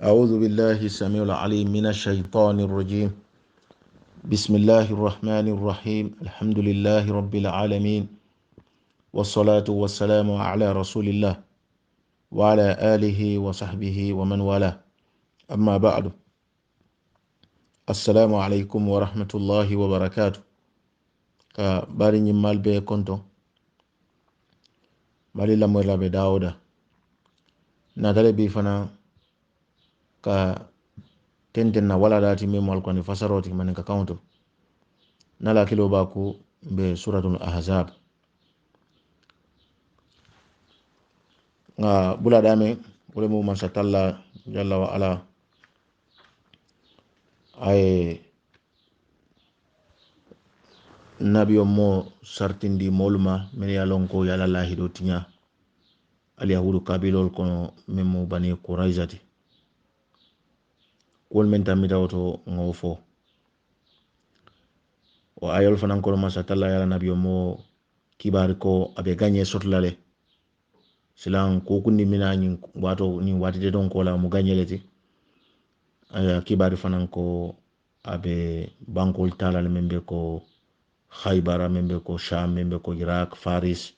أعوذ بالله السميع العليم من الشيطان الرجيم. بسم الله الرحمن الرحيم. الحمد لله رب العالمين، والصلاة والسلام على رسول الله وعلى آله وصحبه ومن والاه. أما بعد، السلام عليكم ورحمة الله وبركاته. كباري نمال بي كنتو مالي لمولا بداودا نادالي بي فنا ka tenten na wala dati memo alkwani fasaroti manen ka kaunto nala kilo baku be suratul ahzab nga bula dame wala mu man satalla jalla wa ala ay nabiyo mo sartindi moluma men ya lonko yala lahi do tinya al yahudu kabilol kono memo bani quraizati kol men tamita woto ngofo wa ayol fanan kono man satalla yala nabiyo mo kibari ko abe ganye sotlale silan ko kundi mina nyin wato ni watide don ko la mu ganyeleti aya kibari fanan ko abe bankol talal membe ko khaybara membe ko sham membe ko iraq faris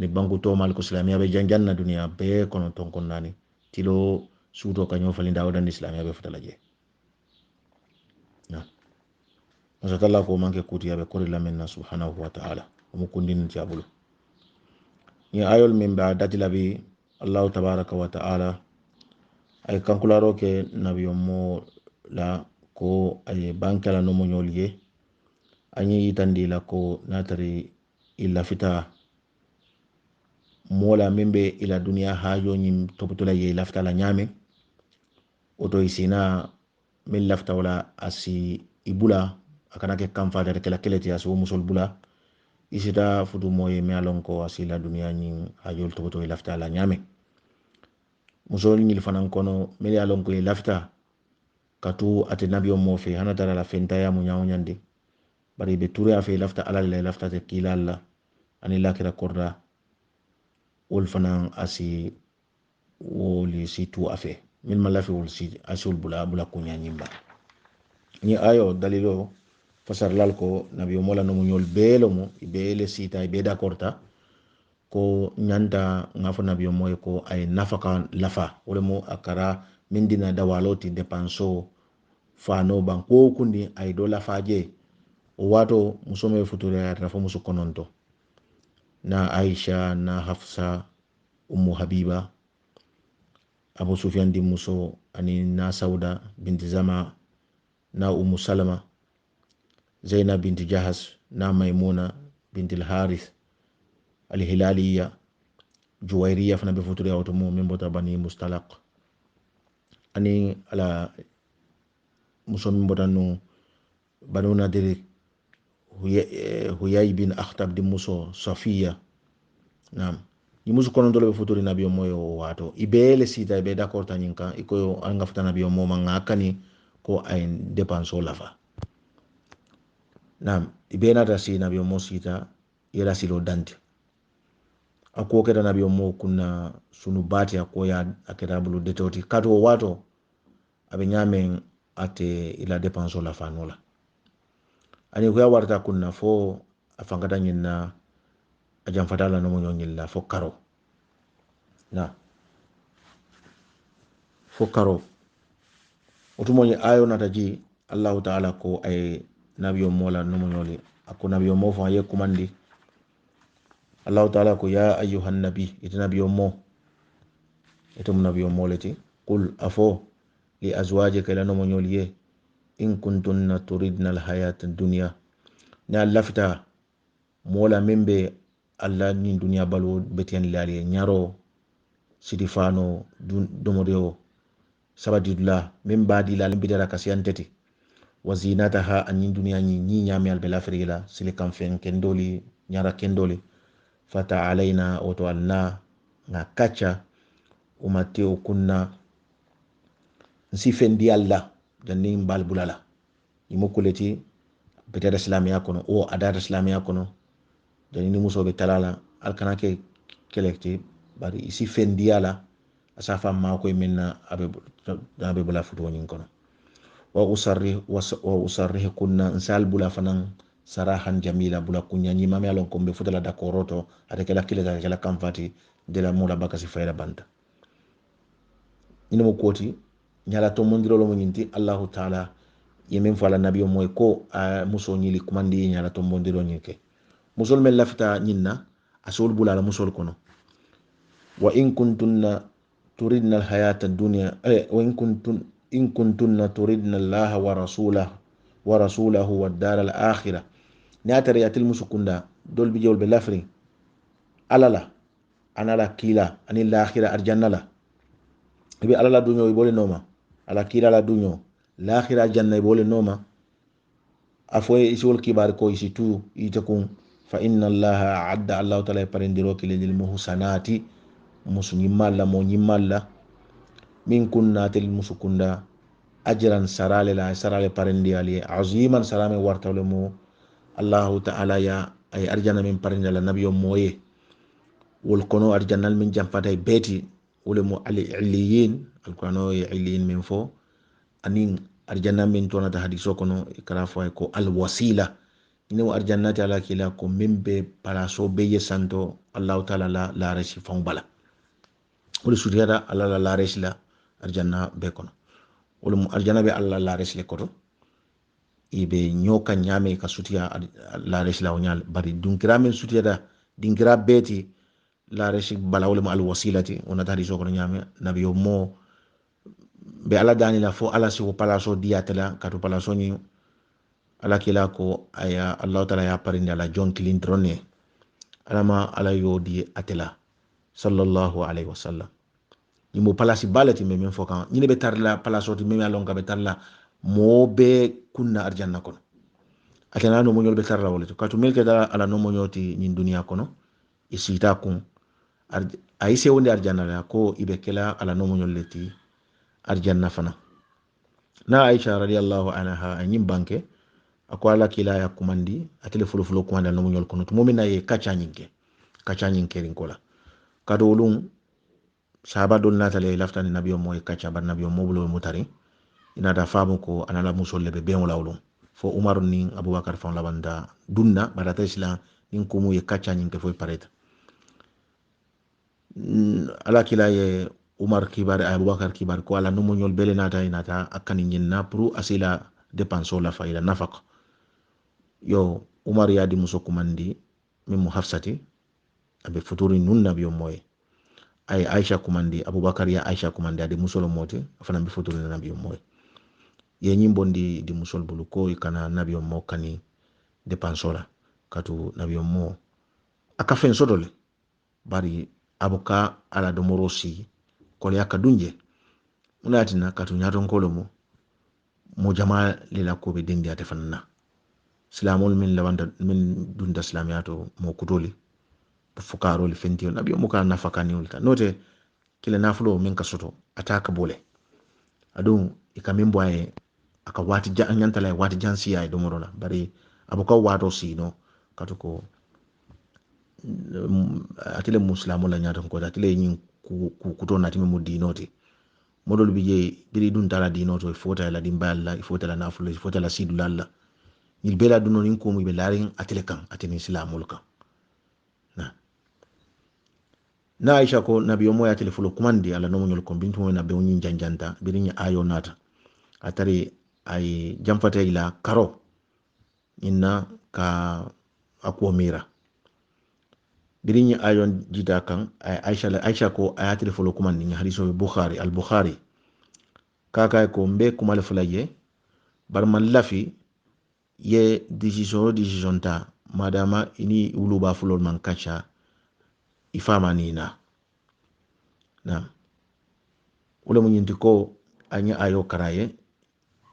ani banku to mal ko islamia be janjanna dunia be kono ton kon nani tilo suto kanyo falinda wadan islamia be fatala je na masatalla ko manke kuti abe kori laminna subhanahu wa ta'ala mu kundin tiabulu ni ayol min ba dati labi Allah tabaraka wa ta'ala ay kankularo ke nabiyo mo la ko ay bankala no mo nyoliye anyi yitandi la ko natari illa fita mola membe ila dunia hajo nyim topotola ye lafta la nyame oto isina min lafta wala asi ibula akana ke kamfa da kala keleti aso musul bula isita futu moye me alon ko asi la dunia nyim hajo topoto lafta la nyame musol nyil fanan kono me alon ko lafta katu ate nabiyo mo fe hana tara la fenta ya munyaw nyandi bari be ture afe lafta alal la lafta te kilalla ani lakira korda wol fanan asi woli situ afe min malafi wol si asul bula kunya nyimba ni ayo dalilo fasar lal ko nabiyo mola no munyol belo mo ibele sita ibe da korta ko nyanda ngafo nabiyo moy ko ay nafaka lafa wala mo akara min dina dawaloti depanso fano banko kundi ay do lafaje wato musome future ya rafo musu kononto na Aisha na Hafsa Ummu Habiba Abu Sufyan di muso ani na Sauda binti Zama na Ummu Salama Zainab binti Jahas na Maimuna binti al-Harith al-Hilaliya Juwairiya fana be future ya wato mo membota bani Mustalaq ani ala muso membota no banu Nadir Huyay bin Akhtab di muso Safiya nam ni musu kono dole be futuri nabiyo moyo wato ibele sita ibe d'accord tanyinka iko anga futa nabiyo mo mangakani ko ay dépense lafa nam ibena da si nabiyo mo sita yela silo dante ako keda nabiyo mo kuna sunu bati akoya akeda bulu detoti kato wato abe nyamen ate ila dépense lafa nola ani ko ya warta kunna fo afangata nyinna ajam fatala no mo nyilla fo karo na fo karo otumo ni ayo nataji Allah ta'ala ko ay nabiyo mola no mo nyoli ako nabiyo mo fa ye kumandi Allah ta'ala ko ya ayyuhan nabi ita nabiyo mo ita mo nabiyo mo leti qul afo li azwajika la no mo nyoli in kuntunna turidna alhayata ad-dunya na lafta mola membe alla ni dunya balu betian lali nyaro sidifano domodeo sabadillah min badi la bidara kasiyanteti wazinataha an dunya ni nyami al belafrila silikam fen kendoli nyara kendoli fata alaina oto alna na kacha umateo kunna nsifendi alla janni mbal bulala imokuleti beteda islamia kono o adada islamia kono janni muso be talala alkanake kelekti bari isi fendiala asafa ma ko minna abe bula futo nyin kono wa usarrih kunna insal bula fanan sarahan jamila bula kunya nyi mami alon kombe futala da koroto ate kala kile ta kala kamfati de la mula bakasi fayda banta ina mo koti nyala to mondiro lo nyinti Allah taala yemin fala nabiyo moy ko muso nyili kumandi nyala to mondiro nyike musol mel lafta nyinna asol bula la musol kono wa in kuntunna turidna alhayata ad-dunya wa in kuntunna turidna Allah wa rasulahu wad dar al-akhirah natari atil musukunda dol bi jewol be lafri alala anala kila ani al-akhirah arjanna la ibe alala dunyo ibole noma ala kila la dunyo l'akhirah janna ibole noma afoye isol kibar ko isitu itakun fa inna allaha adda Allah ta'ala parendiro kile lil muhsanati musunyimalla mo nyimalla min kunna tel musukunda ajran sarale parendi ali aziman salame wartawle mo Allah ta'ala ya ay arjana min parendi la nabiyo moye wol kono arjanal min jamfata beti wole mo ali illiyin alqur'ano ya illiyin min fo anin arjanna min tonata hadiso kono ikara fo ko al wasila ina wa arjannati ala kila ko membe para so beye santo Allah ta'ala la reshi fon bala wala sudiyada alla la reshi la arjanna be kono wala mu arjanna be alla la reshi le koto ibe nyoka nyame ka sutiya la reshi la onyal bari dunkira men sutiyada dinkira beti la reshi bala wala mu al wasilati ona tadi so kono nyame nabiyo mo be ala dani la fo ala si ko palaso diatela katu palaso ni ala kila ko aya Allah taala ya parinde ala John Clinton ne alama ala yodi atela sallallahu alaihi wasallam ni mo palasi balati me men fokan ni be tarla palaso ti me alon ka be tarla mo be kunna arjanna kono atena no mo nyol be tarla wala to katu melke dala ala no mo nyoti ni dunia kono isita kun ayise wonde arjanna la ko ibe kela ala no mo nyol leti arjanna fana na Aisha radiyallahu anha anyim banke ako ala kila ya kumandi atele fulo kumanda no munyol kono to momina ye kacha nyinke rinkola kado ulun sahaba dol natale laftani nabiyo moy kacha bar nabiyo mobulo mutari ina da famu ko anala musol lebe ben wala ulun fo Umar ni Abubakar fa labanda dunna barata islam nin ko mu ye kacha nyinke fo pareta ala kila ye Umar kibar Abubakar kibar ko ala no munyol bele nata inata akani nyinna pro asila dépense la fa ila nafaq yo Umar ya di muso kumandi min Hafsati abe futuri nun nabiyo moy ay Aisha kumandi Abubakar ya Aisha kumandi adi musolo moti afana be futuri nabiyo moy ye nyimbondi di musol bulu ko ikana nabiyo mo kani dépense la katu nabiyo mo akafen sodole bari abuka ala do morosi ko ya kadunje unatina katu nyaton kolomo mo jama lila ko be dendi ate fanna silamol min lawanda min dunda islamiyato mo kutoli fukaro li fentiyo nabiyo mo kana nafakani ulta note kile nafulo min ka soto ataka bole adun ikamin boye aka wati nyantala wati jansi ay do morona bari abuka wato sino katuko atile muslimo la nyaton ko atile nyin kuto nati mo dinoti modol biye biri dun tala dinoto fota la dimballa fota la nafulo fota la sidulalla il bela duno nin ko mu be larin atele kan atini islamul kan na Aisha ko nabiyo mo ya telefulo kumandi ala no nyol ko bintu mo na be woni janjanta birinya ayo nata atari ay jamfata ila karo inna ka akwo mira birinya ayo jita kan ay Aisha ko ay telefulo kumandi ni hadiso Bukhari al-Bukhari kaka ko mbe kumal fulaye bar man lafi ye decision ta madama ini uluba fulol man kacha ifama nina na ule munyinti ko anya ayo karaye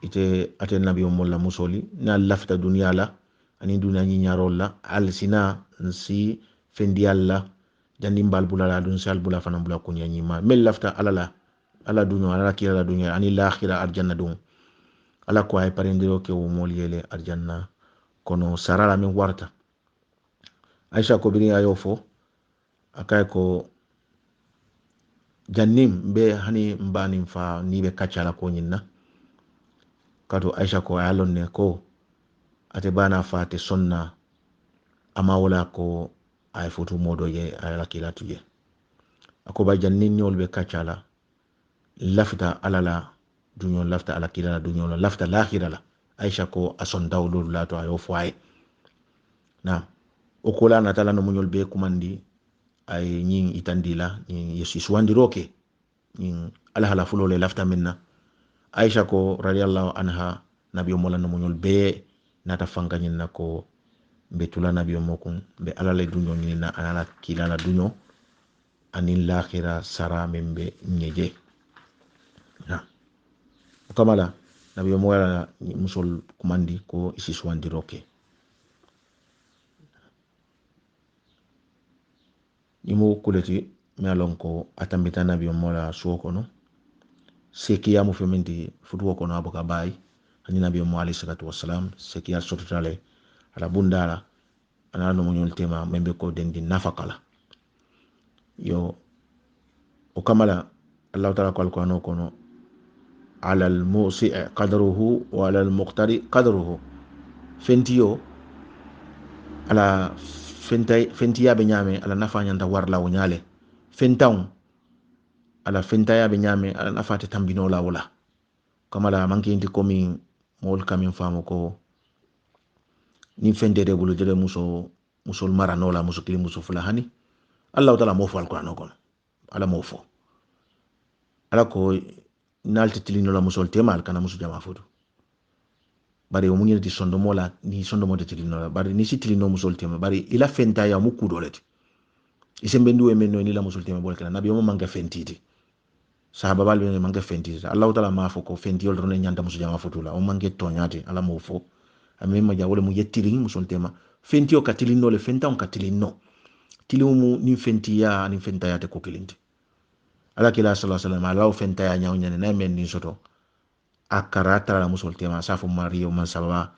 ite ate nabiyo molla musoli na lafta dunya la ani dunya nyi nyarolla al sina nsi fendi alla jandi mbal bulala dun sal bula fana bula kunya nyima mel lafta ala dunya ala kira la dunya ani l'akhirah arjanna dun ala ko ay parendiro ke wo mol yele arjanna kono sarala min warta Aisha ko biri ayo fo akay ko jannim be hani mbani fa ni be kaccala ko nyinna kato Aisha ko ayalon ne ko ate bana fa te sonna ama wala ko ay fotu modo ye ay lakila tuje ako ba jannin nyol be kaccala lafta alala dunyo lafta ala kila dunyo lafta lakhira la Aisha ko ason dawlo la to ayo fwaye na o kola na tala no munyol be kumandi ay nyin itandila nyin yesu swandi roke nyin ala hala fulo le lafta minna Aisha ko radiyallahu anha nabiyo mola no munyol be nata fanga nyin nako be tula nabiyo mokun be ala le dunyo nyin na ala kila la dunyo anin lakhira sara membe nyeje na kamala nabiyo mola musol kumandi ko isi swandi roke imo kuleti mi alon ko atambita nabiyo mola suwo kono sekiya mu fementi futuwo kono aboka bayi hani nabiyo mo alayhi salatu wassalam sekiya sototale ala bundala ana no munyol tema membe ko dendi nafakala yo o kamala Allah ta'ala ko alquran kono ala al-musi' qadruhu wa ala al-muqtari qadruhu fentiyo ala fentiya be nyame ala nafa nyanda warla o nyale fentaw ala fentaya be nyame ala nafa te tambino la wala kamala manki inti komi mol kamin famo ko ni fendede bulu jere musol maranola muso kili muso fulahani Allah ta'ala mo fo alquran kono ala mo fo ala ko nalti tilino la musol temal kana muso jama foto bari o munyi di sondo mola ni sondo mo tilino la bari ni si tilino musol tema bari ila fentaya mu kudoleti isembe nduwe menno ni la musol tema bol kana nabi mo manga fentiti sahaba bal be manga fentiti Allah ta'ala ma fo ko fenti yol ron nyanda muso jama foto la o mangi tonyati ala mo fo ame ma jawole mu yettili musol tema fenti o katilino le fenta on katilino tilimu ni fentiya ni fentaya te ko kilindi ala kila sallallahu alaihi wasallam ala fentaya nyaw nyane na men ni soto akarata la musol tema safu mario man sababa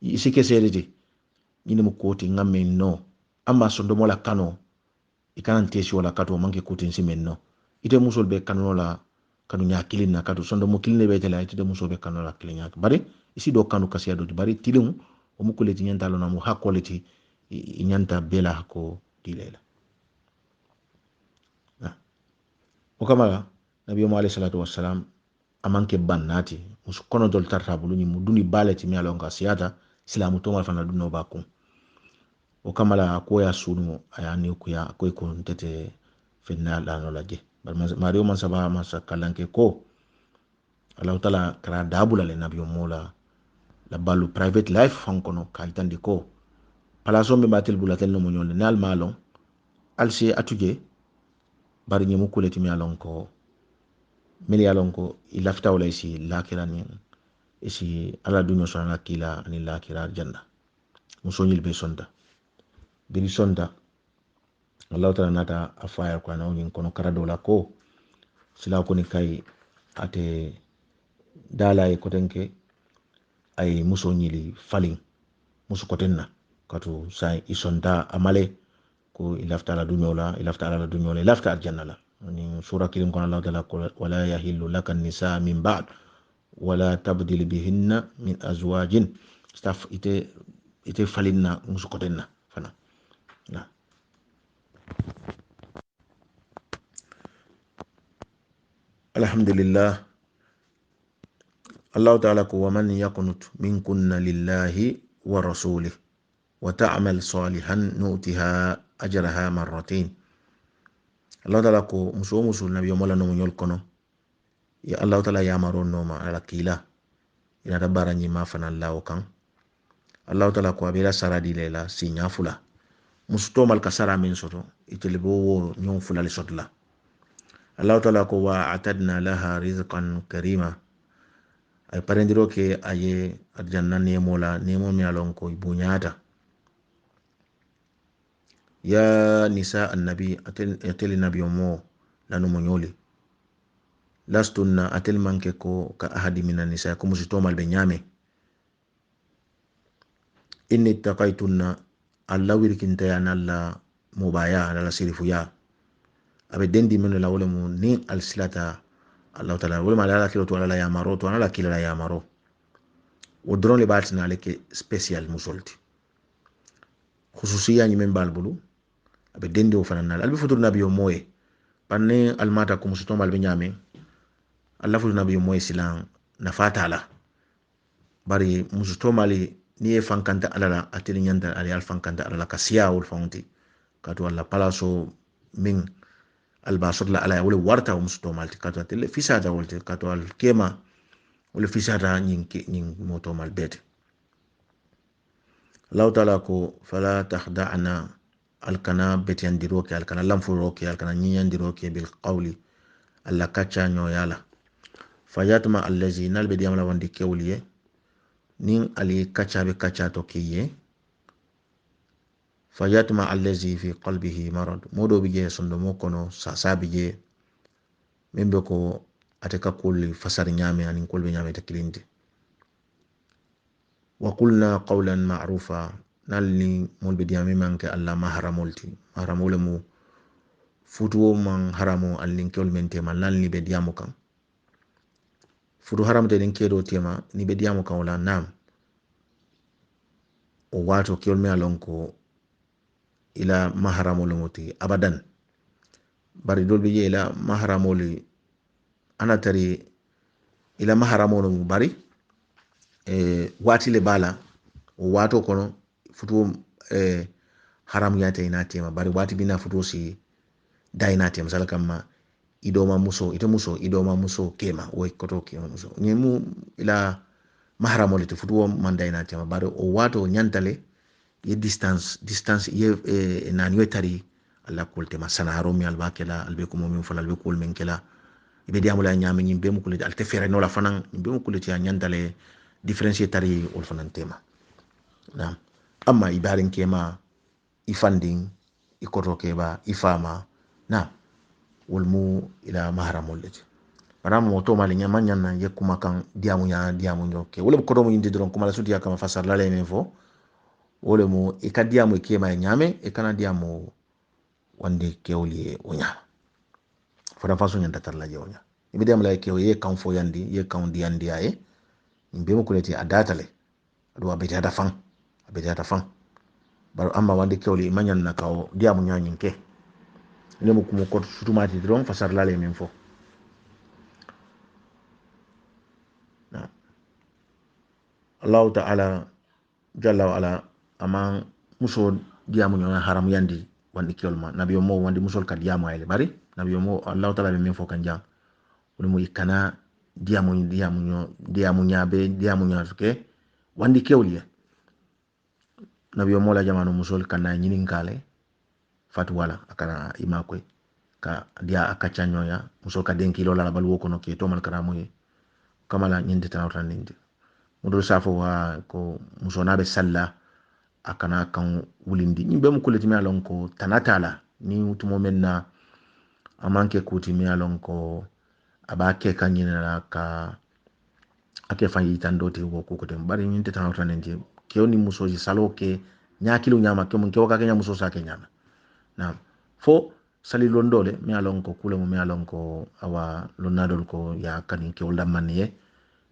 isike seriti nyine mu koti ngamme no amma sondo mola kano ikanan tesi wala kato manke koti nsimen no ite musol be kano la kanu nya kilina kato sondo mo kiline be tela ite musol be kano la kilinya bari isi do kanu kasiya do bari tilimu o mu koleti nyanta lo na mu hakoleti nyanta bela ko dilela o kamala nabi mo alayhi salatu wassalam amanke bannati musu kono dol tarta bulu ni muduni baleti mi alonga siyata silamu to mal fana dunno bakku o kamala ko ya sunu ayani ku ya ko ko tete finna la no laje mario man saba ma sakalanke ko Allah taala kara dabula le nabi mo la balu private life fankono kaytandi ko palaso be batil bulatel no mo nyol nal malon alsi atuje bari ni mukuleti mi alon ko mili alon ko ilafta wala isi lakira ni isi ala dunyo sona kila ni lakira janna musonyil be sonda biri sonda Allah ta'ala nata afaya kwa na unin kono karado la ko sila ko ni kai ate dala e kotenke ay musonyili falin musu kotenna katu sai isonda amale ko ilafta ala dunyo la ilafta ala dunyo la ilafta janna la ni sura kilim kono Allah ta'ala ko wala yahillu laka nisa min ba'd wala tabdil bihinna min azwajin staf ite falinna musu kotenna fana na alhamdulillah Allah ta'ala ko waman yaqnut minkunna lillahi wa rasulih wa ta'mal salihan nu'tiha ajraha marratain Allah ta'ala ko musul nabi mola no nyol kono ya Allah ta'ala ya maron no ma ala kila ina dabara nyi ma fana Allah kan Allah ta'ala ko abira saradi lela sinya fula musto mal kasara min soto itelibo wo nyon fula le sotla Allah ta'ala ko wa atadna laha rizqan karima ay parendiro ke aye arjanna nemola nemo mi alon ko bunyata ya nisa annabi atel nabi mo lanu mo nyoli lastunna atel manke ko ka ahadi minan nisa ko musito mal be nyame inni taqaytunna alla wirkinta ya nalla mubaya ala sirifu ya abe dendi men la wala mu ni al silata Allah taala wala ma ala kilo to ala ya maro to ala kilo la ya maro o drone le batina le ke special musolti khususiya ni men balbulu abe dendi o fanana albi futur nabiyo moye panne almata ko musuto mal be nyame Allah futur nabiyo moye silan na fatala bari musuto mali ni e fankanta alala ateli nyanda ali al fankanta alala kasiya wol fonti kato alla palaso min albasot la ala wala warta musuto malti kato atele fisata wolte kato al kema wala fisata nyin moto mal bete Allah taala ko fala takhda'na alkana betiyandiroke alkana lamfuroke alkana nyiyandiroke bil qawli alla kacha nyoyala fayatma allazi nalbe diamla wandi kewliye nin ali kacha be kacha to kiye fayatma allazi fi qalbihi marad modo bije sondo mokono sa bije membe ko ateka kulli fasar nyame anin kulbe nyame takilinde wa qulna qawlan ma'rufa nalni molbe diame manke alla mahramolti mahramole mu futuwo man haramo allin kewol mente man nalni be diamo kan futu haramte den kedo tema ni be diamo kan wala nam o wato kewol me alon ko ila mahramole moti abadan bari dolbe je ila mahramole anatari ila mahramole mu bari wati le bala o wato kono futu haram yata ina tema bari wati bina futu si da ina tema sala kama idoma muso idoma muso kema o koto kema muso nyemu ila mahram le futu man da ina tema bari o wato nyantale ye distance ye na nyetari alla kolte ma sana harom yal bakela albe ko momin fala albe kol men kela ibe diamula nyame nyimbe mu kulite alte fere no la fanan nyimbe mu kulite ya nyantale differentier tari ol fanan tema na amma ibarin kema ifanding ikoto keba ifama na wolmu ila mahramol leti maram moto mali nyama nyana ye kuma kan diamu nyoke wala ko do mo yindi don kuma la sudi kama fasar la le menfo wala mo e ka diamu kema nyame e kana diamu wande kewli o nyama fara faso nyanda tar la jewnya ibe diam la kew ye kan fo yandi ye kan diandi ay imbe mo kuleti adatale do abeta fan bar amma wande kewli manyan na kawo diamu nyanyin ke ne mo kuma ko sutumati don fasar la le menfo na Allah ta'ala jalla wa ala amang muso diamu nyoya haram yandi wandi kelma nabiyo mo wandi musol ka diamu ay bari nabiyo mo Allah ta'ala be menfo kan jang woni mo ikana diamu nyabe wandi kewli nabiyo mo la jamanu musol kana nyinin kale fatu wala akana imakoy ka dia akacha nyoya musol ka denki lola bal woko no ke to man kara moy kamala nyinde tanawtan ninde mudol safo wa ko musona be salla akana kan wulindi nyimbe mu kuleti mi alon ko tanatala ni utumo menna amanke kuti mi alon ko abake kanyina ka ake fanyi tandoti wo ko ko bari nyinte tanawtan ninde kewni musoji saloke nyakilu nyama ke mun kewaka kenya muso sa kenya na fo sali londole mi alon ko kule mo mi alon ko awa lonadol ko ya kanin ke wala maniye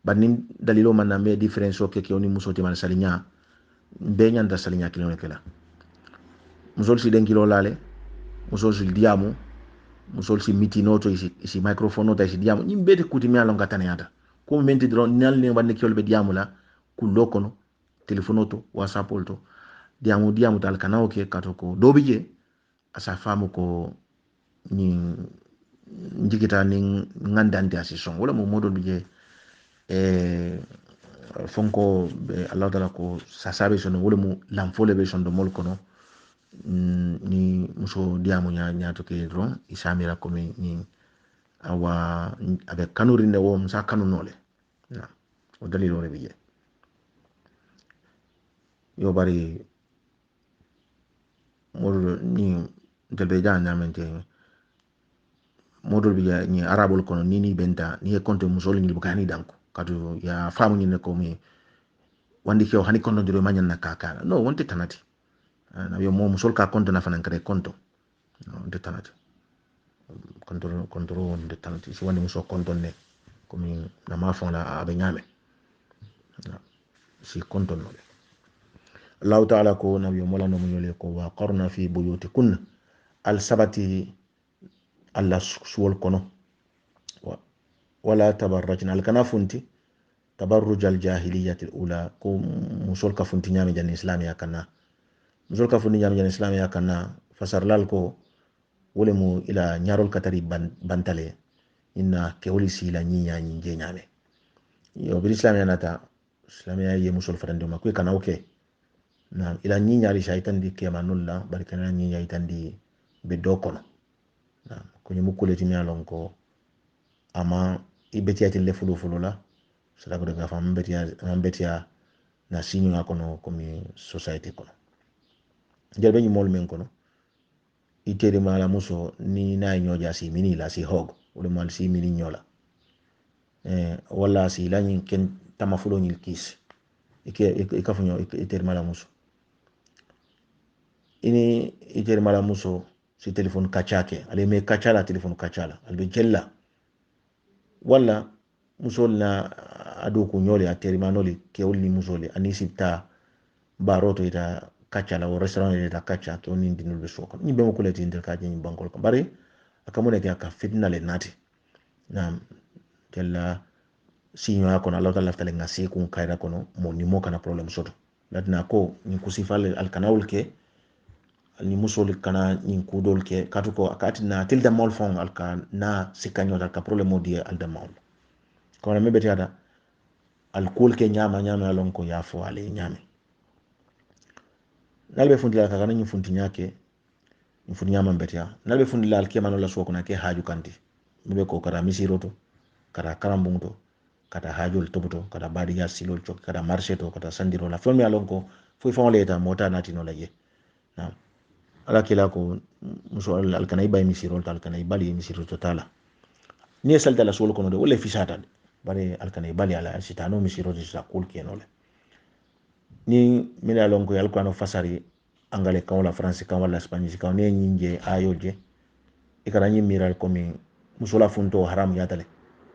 banin dalilo man na me difference o ke kewni muso te man salinya be nyanda salinya kilo kala musol si den kilo lale musol si diamu musol si mitinoto isi microphone nota isi diamu nyimbe te kuti mi alon katane yata ko menti dron nal ne wanne kewle be diamu la kullo kono telefono to whatsapp to diamu tal kanao ke katoko dobije asa famu ko ni njikita ni ngandante asison wala mo modol bije fonko be Allah taala ko sasabe sono wala mo lamfole be sondo mol kono ni muso diamu nya to ke dron isamira ko ni awa abe kanurinde wo msa kanu nole na o dalilo re bije yo bari modol ni delbe jana mente modol biya ni arabol kono ni benta ni e konto musol ni bukani danko kadu ya famu ni ko mi wandi kew hani konto diro manyan na kaka no wonte tanati na yo mo musol ka konto na fanan kare konto no de tanati control de tanti si wani muso kontonne komi na ma fon la abe nyame si kontonno Allah ta'ala ko nabi mola no nyole ko wa qarna fi buyutikunna al sabati alla suwol kono wala tabarrajna al kana funti tabarruj al jahiliyyati al ula ko musol ka funti nyame jan islamiya kana musol ka funti nyame jan islamiya kana fasarlal ko wolemu ila nyarol katari bantale inna ke woli sila nyinya nyinje nyame yo bir islamiya nata islamiya ye musol fatande ma ko kana oke na ila nyinya ri shaitan di ke manulla barkana nyinya itandi be dokono na ko nyimu kuleti mi alon ko ama ibetiati le fulu la sala ko daga fam betia na sinyu na kono komi society kono jelbe ni mol men kono itere mala muso ni na nyoja si mini la si hog wala mal si mini nyola wala si la nyin ken tamafulo nyil kis ikafunyo itere mala muso ini itere mala muso si telephone kachake ale me kachala telephone kachala albe jella wala musol na adu ko nyole ateri manoli ke wulni musole anisita baroto ita kachala o restaurant ita kacha ke woni dinul be soko ni be mo kuleti inter kaje ni bankol ko bari akamune ke aka fitna le nati na tella sinyo yako na Allah lafta le ngasi kun kaira kono mo ni mo kana problem soto latna ko ni kusifale al kanawul ke ni musol kana ni kudol ke katuko akati na tilda mol fon al kana sikanyo dal ka problem modi al da mol kono me betiada al kul ke nyama lon ko yafo ale nyame nalbe fundila ka kana ni funti nyake ni funti nyama betia nalbe fundila al kema no la soko na ke haju kanti mbe ko kara misiroto kara karambunto kata hajul tobuto kata badiya silol chok kata marché to kata sandiro la fomi alon ko fu fon leta mota nati no laje na ala kila ko muso al kanay bay misirol tal kanay bali misirol totala ni salta la sol kono de wala fisata bare al kanay bali ala sitano misirol sa kul kenole ni min alon ko alquran fasari angale kan wala france kan wala spanish kan ne nyinje ayoje ikara nyi miral ko mi musola funto haram yatale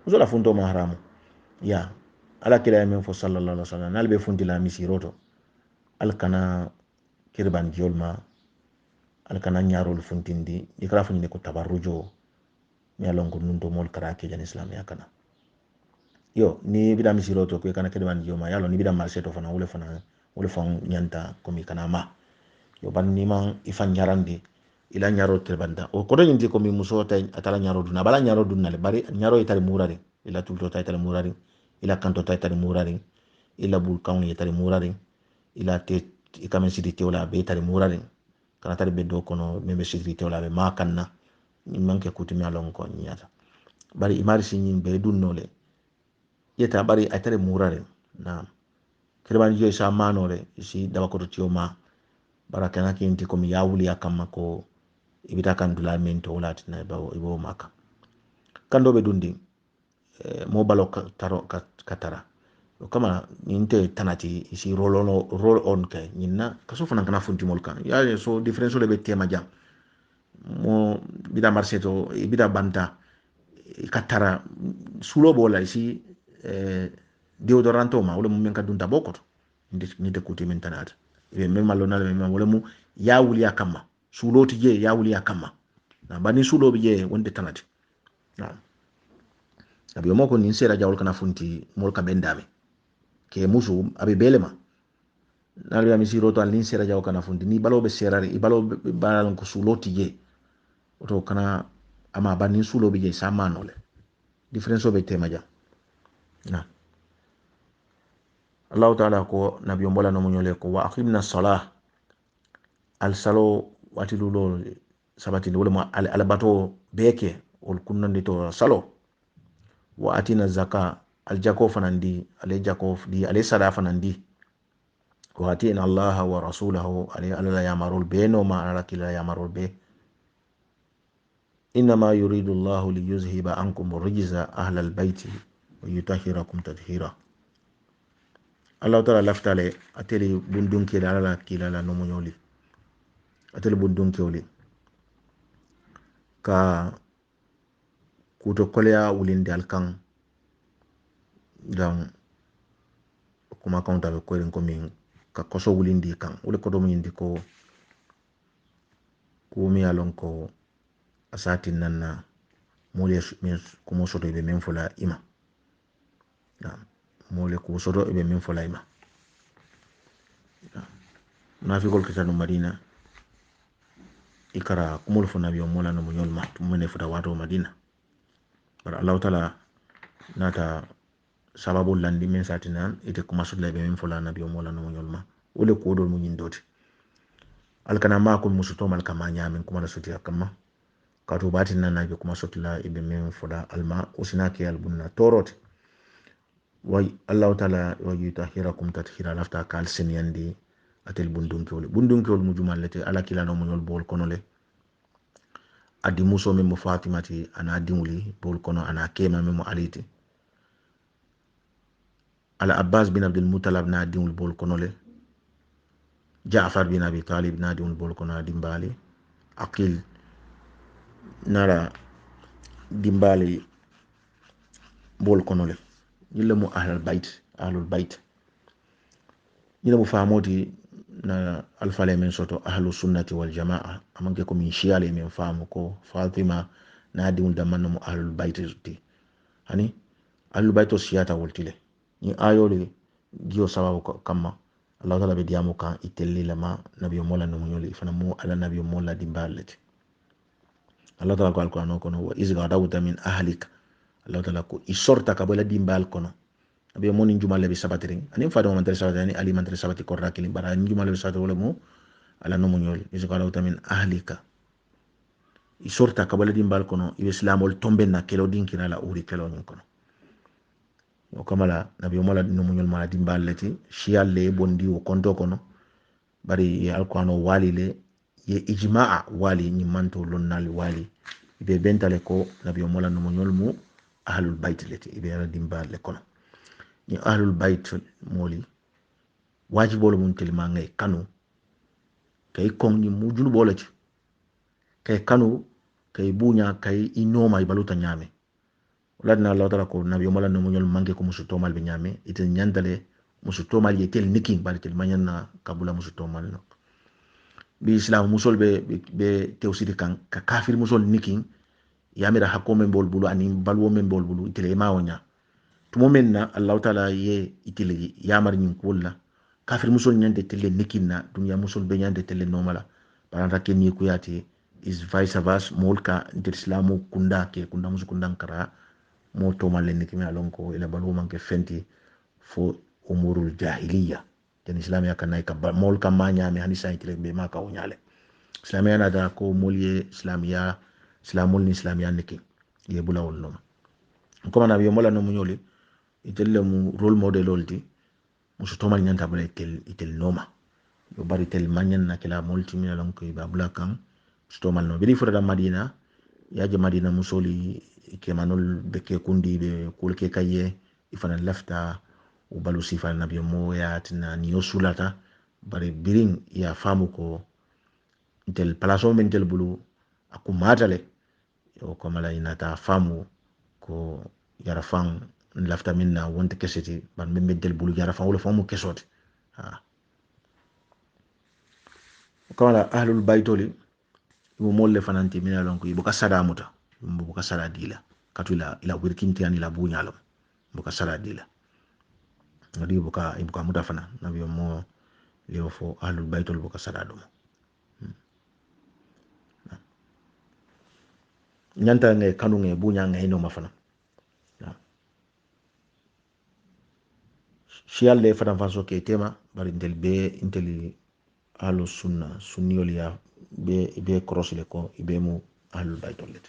musola funto ma haram ya ala kila men fo sallallahu alaihi wasallam nalbe funti la misiroto al kana kirban jolma al kana nyarol funtindi ikra funni ko tabarrujo mi alon ko nunto mol karake jan islam ya kana yo ni bida misiroto ko kana kirban jolma yalo ni bida marché to fana wole fan nyanta komi kana ma yo ban ni man ifan nyarande ila nyaro tirbanda o kodo nyindi komi muso tay atala nyaro duna bala nyaro dunale bari nyaro itari murare ila tulto tay tale murare ila kanto tay tale murare ila bul kawn yetari murare ila te ikamen sidite wala be tari murare kana tari be do kono membe sidite wala be makanna ni manke kutumi alon ko nyata bari imari sinyin be dunnole yeta bari atari murare na kirban joy sa manore si dawa ko tiyo ma barakana kinti komi yawuli akamma ko ibita kan dula mento wala tina ibo maka kando be dundi mo balo katara kama ninte tanati isi roll on kay nyinna kaso fana kana funti mol kan ya so difference le be tema jam mo bida marché to bida banta katara sulo bola isi deodoranto ma wala men ka dunta bokoto ni de kuti men tanata e men malona le men wala mu ya wuli akama sulo tije ya wuli akama na bani sulo biye wonde tanati na abi mo ko ni sera jawol kana funti mol ka bendame ke musu abi belema nalbe mi siro to alin sera jawol kana funti ni balo be serare i balo balon ko sulo tije to kana ama bani sulo biye samanole difference be tema ja na Allah ta'ala ko nabi mbola no munyole ko wa aqimna salah al salo watilulo sabati wala ma al bato beke ol kunnandi to salo wa atina zaka al jako fanandi ale jako di ale sada fanandi wa atina Allah wa rasulahu ale ala ya marul beno ma ala kila ya marul be inma yuridu Allah li yuzhiba ankum rijza ahla al bayt wa yutahhirakum tadhhira Allah ta'ala laftale ateli bundun ke ala kila la no munyoli ateli bundun ke oli ka kuto kolya wulindi alkan dan kuma kaunta be koyrin ko min ka koso wulindi kan wule kodo min di ko mi alon ko asati nanna mole kuma soto be men fola ima mole ko soto be men fola ima nafikol kitanu madina ikara kumul fo nabiyo mola no munyol ma tumene futa wato madina bar allah taala nata sababu landi men satina ite kuma soto be men fola nabiyo mola no munyol ma wole ko do munyin doti alkana ma ko musuto mal kama nyamin kuma soti akama kato batin nan nabi kuma soto la ibe men fola alma usina ke albunna torot way allah taala waji tahirakum tathira lafta kal senyandi atel bundunkiwol mu jumallete ala kilano muñol bol kono le adi muso men mo fatimati ana diŋuli bol kono ana kema men mo aliti ala abbas bin abdul mutalab na diŋul bol kono le jafar bin abi talib na diŋul bol kono a dimbali aqil nara dimbali bol kono le ñille mu ahlul bayt ñille mu famoti na alfale men soto ahlu sunnati wal jamaa amanke ko min shiyale men famu ko fatima na diwul damanno mo ahlul bayti ti hani ahlul bayto siyata woltile ni ayole giyo sababu kamma allah taala be diamu kan itelli lama nabiyo mola no nyoli fana mo ala nabiyo mola dimbalati allah taala ko alquran ko no wa iz gadawta min ahlika allah taala ko isorta ka bola dimbal kono abe moni jumal be sabatiring ani fado man sabati ani ali man sabati ko rakili bara ni jumal be sabati wala mo ala no munyol izqala min ahlika isorta kabala dimbal kono ibe islamol tombe na kelo dinkina la uri kelo nyon kono o kamala nabi mola no munyol mala dimbal lati shialle bondi o konto kono bari ya alquran wali le ye ijma'a wali ni manto lonnal wali ibe bentale ko nabi mola no munyol mu ahlul bait lati ibe ala dimbal le kono ni ahlul bayt moli wajibolo mun telma ngay kanu kay kon ni mujul bolati kay kanu kay bunya kay inoma ibaluta nyame ladna allah taala ko nabi mala no munyol manke ko musu tomal be nyame ite nyandale musu tomal yetel niking balitel manyanna kabula musu tomal no bi islam musol be tewsidi kan ka kafir musol niking yamira hakome bol bulu ani balwo men bol bulu itele mawonya tumo men na allah taala ye itili yamar nyin kulla kafir musol nyande tele nikinna dunya musol be nyande tele nomala paranta kenni kuyati is vice versa molka inter islamu kunda musu kundan kara mo to malle nikimi alonko ila balu manke fenti fo umurul jahiliya ten islam ya kanay ka molka manya mi hanisa itile be maka unyale islam ya nada ko molye islamul ni islam ya niki ye bulawol no ko mana bi mola no munyoli itelle mu role model olti musu tomal nyanta bala itel noma yo bari tel manyan na kila multi min alon ko babula kan musu tomal no biri fura da madina yaje madina musoli ke manol be ke kundi be kulke kaye ifana lafta o balu sifa nabi mo ya tina ni yosulata bari birin ya famu ko tel palaso men tel bulu akumatale yo ko mala inata famu ko yara fan lafta minna wonte keseti ban be meddel bulu yara fan wala famu kesoti kala ahlul baytoli mo molle fananti min alon ko ibuka sadamuta buka sara dila katula ila wirkinti ani la bunyalo buka sara dila ngadi ibuka muta fana nabi mo liyo fo ahlul baytol buka sara dum nyanta nge kanu nge bunya nge no mafana shial le fatan fanso ke tema bari ndel be inteli alu sunniyol ya be cross le ko ibe mu ahlul baytol let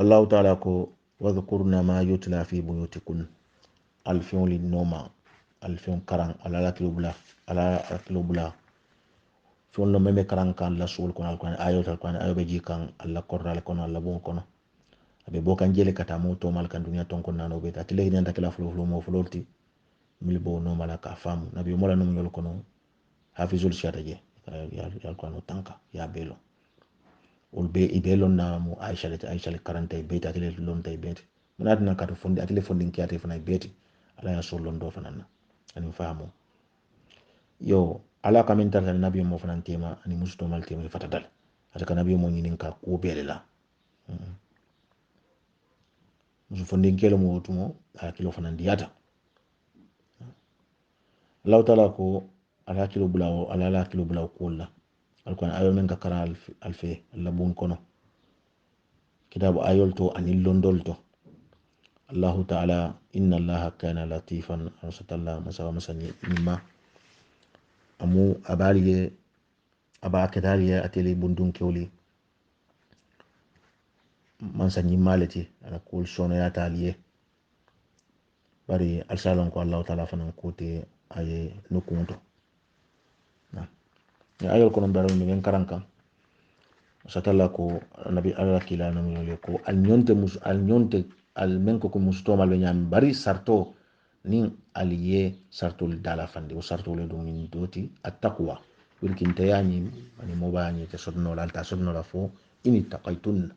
allah ta'ala ko wadhkurna ma yutla fi buyutikun alfion li noma alfion karan ala kilobula fion no meme karan kan la sul kon alquran ayotal kon ayobe ji kan alla korral kon alla bon kono abe bokan jele kata mo to mal kan dunya ton kon nano be ta tele nyanda kala flo mo floti mil bo no mala ka famu nabi mo la no nyol kono hafizul shataje ya alquran tanka ya belo ol be ibe lonna mo aisha le karanta beti atele lonta beti munadna katu fondi atele fondi kiyate fana beti ala ya so londo fana na ani famo yo ala kamen tarta nabi mo fana tema ani musto mal tema fatadal ata nabi mo nyinin ka ko bele la musu fondi kelo mo tumo ala kilo fana ndiyata Allah taala ko ala kilo bulawo ala kilo bulawo kolla alquran ayol men ka kara alfe alla bon kono kitabu ayol to anil londol to Allah taala inna Allah kana latifan arsalalla masawa masani mimma amu abaliye aba kedariye atele bundun kewli man sanyi malati ala kul sono ya taliye bari alsalon ko Allah taala fanan kote aye nukunto na ya ayol kono daro min karankan satalla ko nabi Allah kila no yole ko al nyonte al menko ko musto mal nyam bari sarto nin aliye sartol dala fande o sartol do min doti attaqwa wilkin tayani ani mobani te sodno la ta sodno la fo ini taqaytun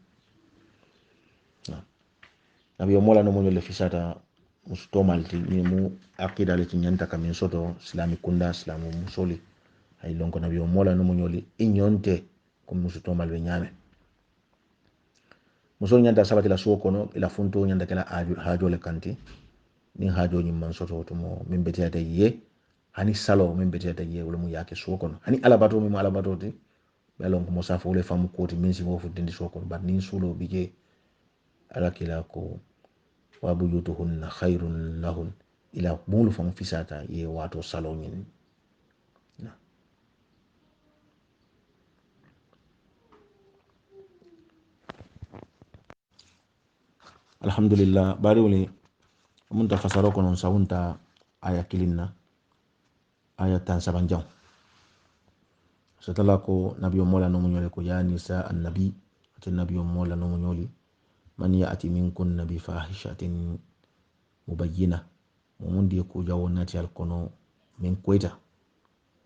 nabi o mola no mo le fisata musto malti ni mu aqida le nyanta kamin soto islami kunda islamu musoli ay lonko nabi o mola no mo nyoli inyonte ko musto mal be nyame musol nyanta sabati la suwo kono ila funto nyanta kala hajo le kanti ni hajo ni man soto to mo min betiyata ye hani salo min betiyata ye wala mu yake suwo kono hani alabato mi alabato ti belon ko musafo le famu koti min si wo fu dindi suwo kono bad ni sulo bije ala kila ko wa buyutuhunna khairun lahun ila mulu famu fisata ye wato salo nyin alhamdulillah bari woni mun ta fasaro kono sawunta aya kilinna aya tan sabanjam satala ko nabiyo mola no munyole ko ya nisa annabi ati nabiyo mola no munyoli man ya'ti minkun nabi fahishatin mubayyina mundi ko jawonati al kono min koita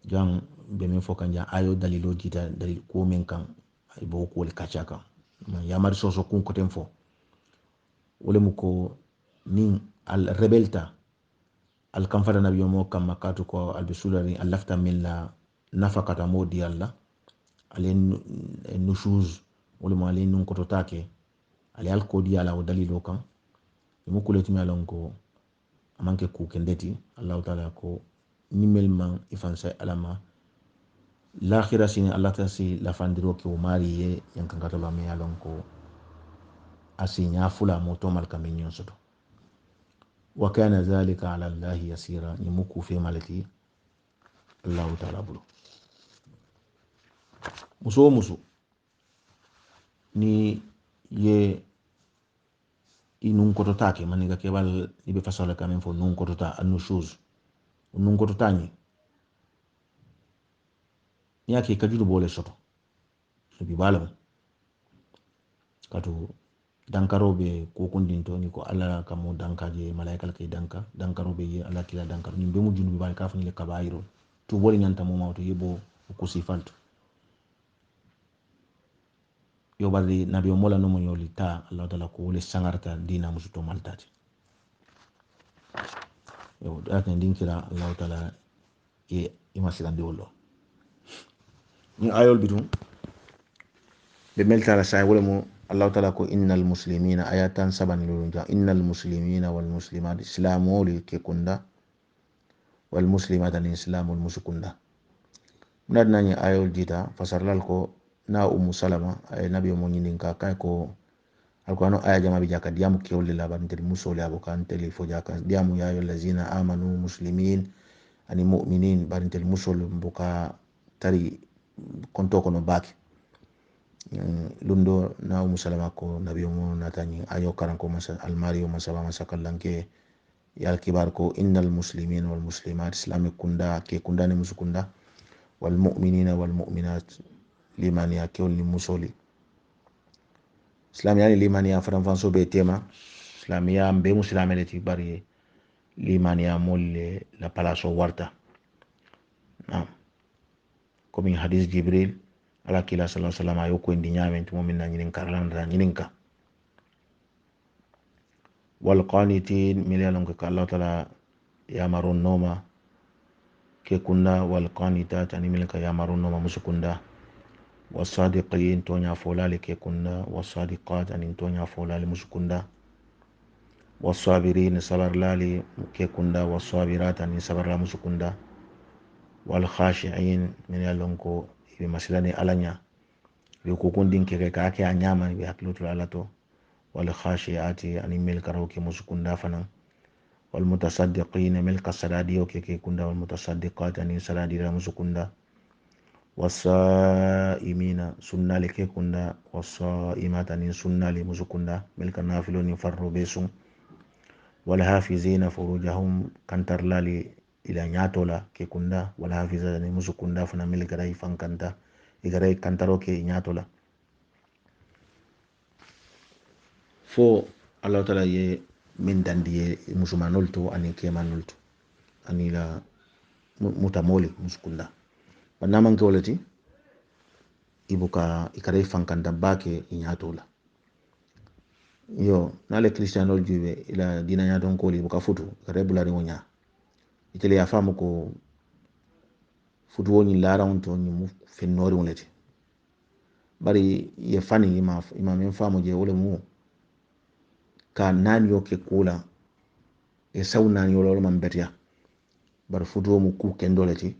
jang be min fokan ja ayo dalilo dita dalil ko min kan ay bo ko le kachaka man yamar soso kun ko temfo wole mu ko nin al rebelta al kamfada nabiyo mo kam makatu ko al bisulari al lafta min la nafakata modi alla alen nushuz wole mo alen nun ko to take ale al ko di ala o dalilo kan mu kuleti mi alon ko amanke ku kendeti Allah taala ko nimel man ifansa alama l'akhirah sini Allah ta si la fandiro ke o mari ye yankan kata ba me alon ko asinya fula moto mal kaminyon soto wa kana zalika ala Allah yasira ni muku fe malati Allah taala bulu muso ni ye inun koto take maniga kebal ibe fasala kamen fo nun koto ta anu shoes nun koto tani yake kajudu bole soto so bi balam katu dankarobe ko kundinto ni ko ala kamo dankaje malaika kay dankarobe ye ala kila dankaro ni be mu junubi bal kafni le kabairo to boli nyanta mo mawto yebo ko sifalto yo bari nabi o mola no mo yoli ta Allah taala ko le sangarta dina musuto maltati yo daten dinkira Allah taala e imasilande wollo ni ayol bitum be meltala say wala mo Allah taala ko innal muslimina ayatan saban lulunja innal muslimina wal muslimat islamu lil kekunda wal muslimat al islamul musukunda munadna ni ayol jita fasarlal ko na salama ay nabi mo nyinin ka kay ko alquran aya jama bi jaka diamu kewle la ban tel musole abo kan tel fo jaka diamu ya ayyuhal ladzina amanu muslimin ani mu'minin ban tel musol buka tari konto kono baki lundo na salama ko nabi mo natani ayo karan ko masa almari o masaba masakallanke yal kibar ko innal muslimin wal muslimat islamic kunda ke kunda ne musukunda wal mu'minina wal mu'minat limani ya kewli musoli islam yani limani ya faranfanso be tema islam ya mbe muslime leti bari limani ya molle la palaso warta na comme hadith jibril ala kila sallallahu alaihi wasallam ayo ko indi nyamen to min na nyinin karlan da nyinin ka wal qanitin milalon ka Allah taala ya marun noma ke kunda wal qanitat ani milka ya marun noma musukunda wasadiqin to nya folale ke kunda wasadiqat ani to nya folale musukunda wasabirin sabar lali ke kunda wasabirat ani sabar la musukunda wal khashi'in milalon ko ibe masilani alanya be ko kundin ke ka ake anyama be haklutul alato wal khashi'ati ani milka rawke musukunda fanan wal mutasaddiqin milka sadadiyo ke kunda wal mutasaddiqat ani sadadi la musukunda wasaimina sunnali ke kunda wasaimat ani sunnali musukunda milka nafilo ni farro besum wal hafizina furujahum kantar lali ila nyatola ke kunda wal hafizani musukunda fana milka rai fankanta igarai kantaro ke nyatola fo Allah taala ye min dandiye musumanol to ani kemanol to ani la mutamoli musukunda banaman ke wolati ibuka ikarai fankanta bake nyatola yo nale kristianol juwe ila dina nya don ko ibuka futu ikarai bulari wonya itele ya famu ko futu woni lara on to nyimu fennori wolati bari ye fani ima men famu je wole mu ka nani yo ke kula e saw nani yo man betia bar futu mu ku kendolati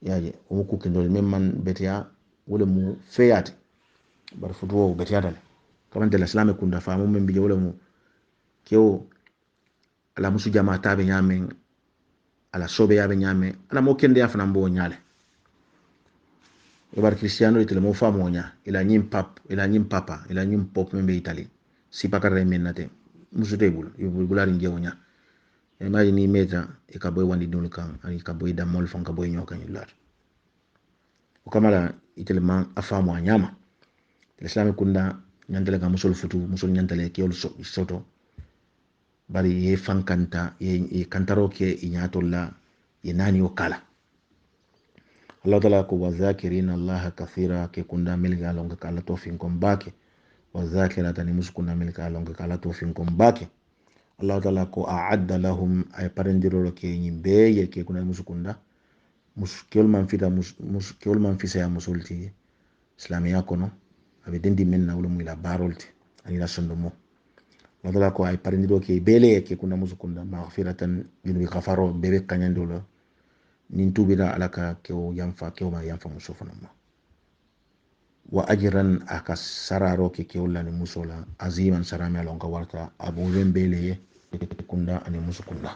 yaje mu ku kendol men man betia wole mu feyati bar futu wo betia dal kamante la islam kunda famu men bi wole mu kewo ala musu jama tabe nyame ala sobe yabe nyame ala mo kende afana mbo nyale bar cristiano itele mo famu nya ila nyim papa ila nyim pop men be itali si pakare men nate musu tebul bulari ngewo nya imagine ni meta e ka boy wandi dul kan ani ka boy da mol fon ka boy nyoka ni lar o kamala itele man afamu nyama l'islam kunda nyantale ka musul futu musul nyantale ke ol soto bari ye fankanta ye kantaro ke inyatolla ye nani o kala Allah taala ko wazakirina Allah kathira ke kunda milga longa kala tofin kombake wazakirata ni muskuna milka longa kala tofin kombake Allah taala ko a'adda lahum ay parendiro ke nyimbe ye ke kuna musukunda muskil man fisa ya musulti islamiya kono abe dendi menna wala mu ila barolti ani la sondomo Allah taala ko ay parendiro ke bele ke kuna musukunda maghfiratan junubi ghafaro bebe kanyandolo nin tubira alaka ke o yamfa ke o ma yamfa musufuna ma wa ajran aka sararo ke wala ni musola aziman sarami alonga warta abu wembele kunda ani musukunda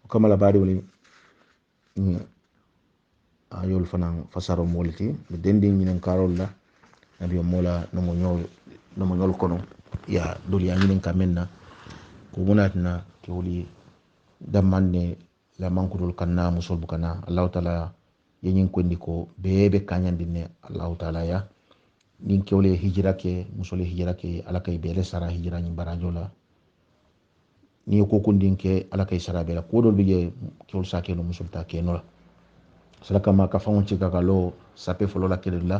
kama la bari wali ayol fanan fasaro molti dendi nyinen karolla nabi mola no mo nyol kono ya doli ya nyinen kamenna ko munatna ke wali dammanne la mankudul kanna musol bukana Allah taala yenyin ko ndiko bebe kanyandine Allah taala ya nin kewle hijira ke musole hijira ke alakay bele sara hijira ni barajola ni ko kundin ke alakay sara bela ko do bige kewl sake no musulta ke no salaka ma ka fawon ci kakalo sape folo la ke la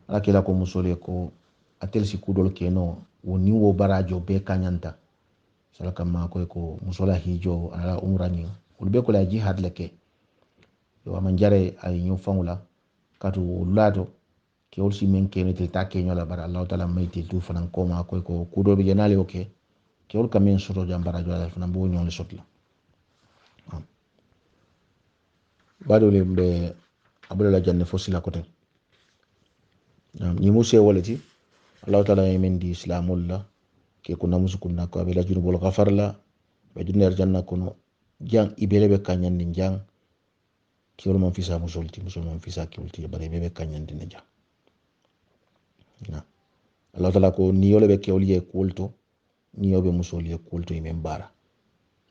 alakela ko musole ko atel si kudol ke no woni wo barajo be kanyanta salaka ma ko musola hijo ala umrani ulbe ko la jihad leke yo manjare ay ñu fawla katu lado ke olsi men ke metel ta ke nyola bara Allah taala mayti tu fanan ko ma ko kudo be janali oke ke ol kamen soto jambara jala fanan bo nyole sotla bado le be abula la janne fosila kote ni musse walati Allah taala men di islamullah ke kunna musukunna ko be la junubul ghafarla be dunner janna kono jang ibele be kanyan ni jang ke ol man fisa musulti musulman fisa ke ulti bare be kanyan dina jang Allah taala ko ni yole be kewli e kulto ni yobe musoli e kulto e membara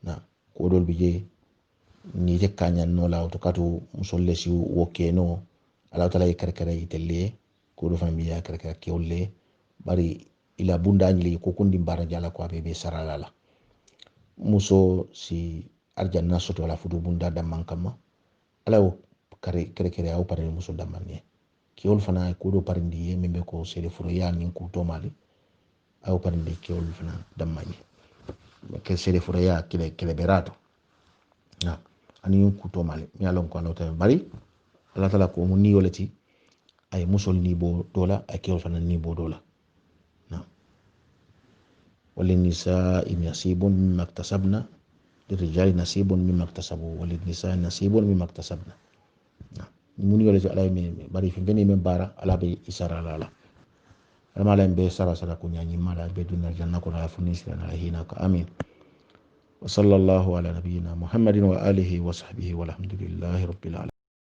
na ko dol bije ni je kanyan no la to katu musolle si woke no Allah taala e karkara itelle ko do fami ya karkara kewle bari ila bunda nyili ko kundi mbara jala ko be saralala muso si arjanna soto wala futu bunda damman kamma ala o kare aw pare muso damman ne kewol fana ko do parindi ye membe ko sele furo ya nin ku to mali aw parindi kewol fana damman ke sele furo ya kele berato na ani ku to mali mi alon ko lota bari ala tala ko mun ni yolati ay musol ni bo dola ay kewol fana ni bo dola na وللنساء نصيب مما اكتسبنا للرجال نصيب مما اكتسبوا وللنساء نصيب مما اكتسبنا mun yole to alay me bari fi beni men bara ala be isara ala ala mala be sara ko nyanyi mala be dunar janna ko la funis na hina ka amin wa sallallahu ala nabiyyina muhammadin wa alihi wa sahbihi walhamdulillahi rabbil alamin